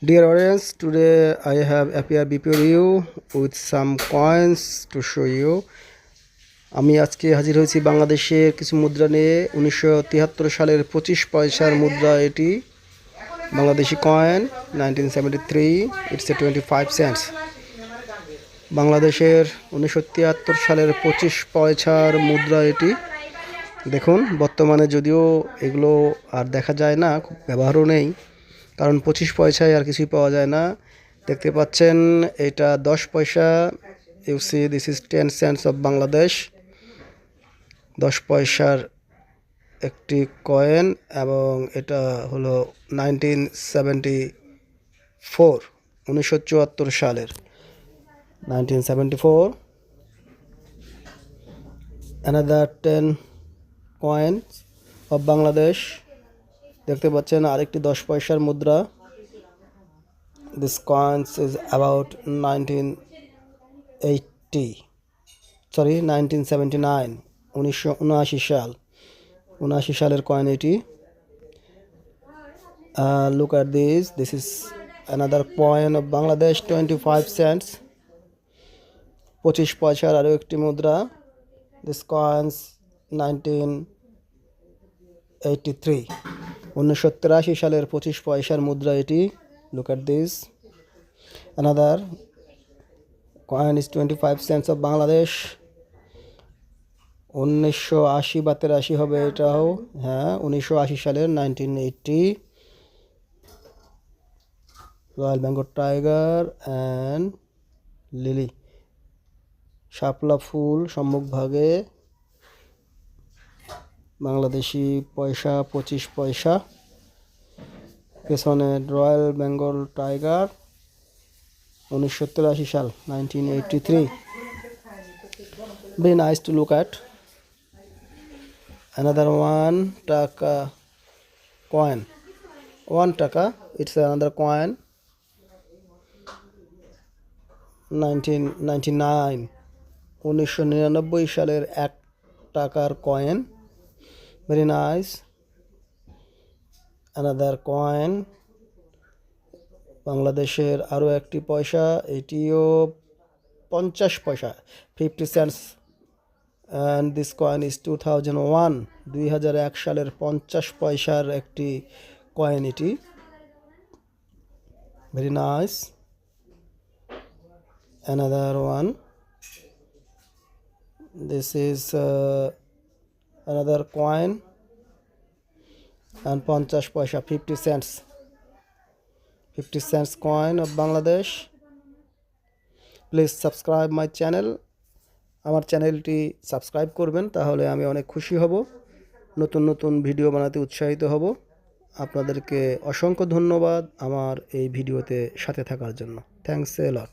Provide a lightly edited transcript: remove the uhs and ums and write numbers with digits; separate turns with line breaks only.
Dear audience, today I have appeared before you with some coins to show you. আমি আজকে হাজির হয়েছি বাংলাদেশের কিছু মুদ্রা নিয়ে। 1973 সালের 25 পয়সার মুদ্রা এটি, Bangladeshi coin 1973, it's a 25 cents. বাংলাদেশের 1973 সালের 25 পয়সার মুদ্রা এটি। দেখুন, বর্তমানে যদিও এগুলো আর দেখা যায় না, খুব ব্যবহারও নেই, কারণ 25 পয়সায় আর কিছুই পাওয়া যায় না। দেখতে পাচ্ছেন এটা 10 পয়সা। You see this is 10 cents of Bangladesh. 10 পয়সার একটি কয়েন এবং এটা হলো 1974 সালের 1974। another 10 coins of Bangladesh. দেখতে পাচ্ছেন আরেকটি 10 পয়সার মুদ্রা। This coins is about 1979, 1979 সাল, 79 সালের কয়েন এটি। Look at this is another coin of Bangladesh, 25 cents, 25 পয়সার আরও একটি মুদ্রা। This coins 1983, 1983 সালের 25 পয়সার মুদ্রা এটি। Look at this, another coin is 25 cents of Bangladesh, 1980 বা 83 হবে এটাও, হ্যাঁ 1980 সালের 1980। Royal Bengal tiger and lily, শাপলা ফুল সম্মুখভাগে, বাংলাদেশি পয়সা 25 পয়সা, পেছনে রয়্যাল বেঙ্গল টাইগার, 1983 সাল, 1983। Very nice to look at. Another 1 টাকা coin, 1 টাকা, it's another coin, 1999, 1999 সালের 1 টাকার coin. Very nice. Another coin, বাংলাদেশের আরও একটি পয়সা, এটিও 50 পয়সা, 50 cents, and this coin is 2001, 2001 সালের 50 পয়সার একটি কয়েন এটি। Very nice. Another one, this is another coin and 50 পয়সা, 50 cents, 50 cents coin of Bangladesh. Please subscribe my channel. আমার চ্যানেলটি সাবস্ক্রাইব করবেন, তাহলে আমি অনেক খুশি হব, নতুন নতুন ভিডিও বানাতে উৎসাহিত হব। আপনাদেরকে অসংখ্য ধন্যবাদ আমার এই ভিডিওতে সাথে থাকার জন্য। Thanks a lot.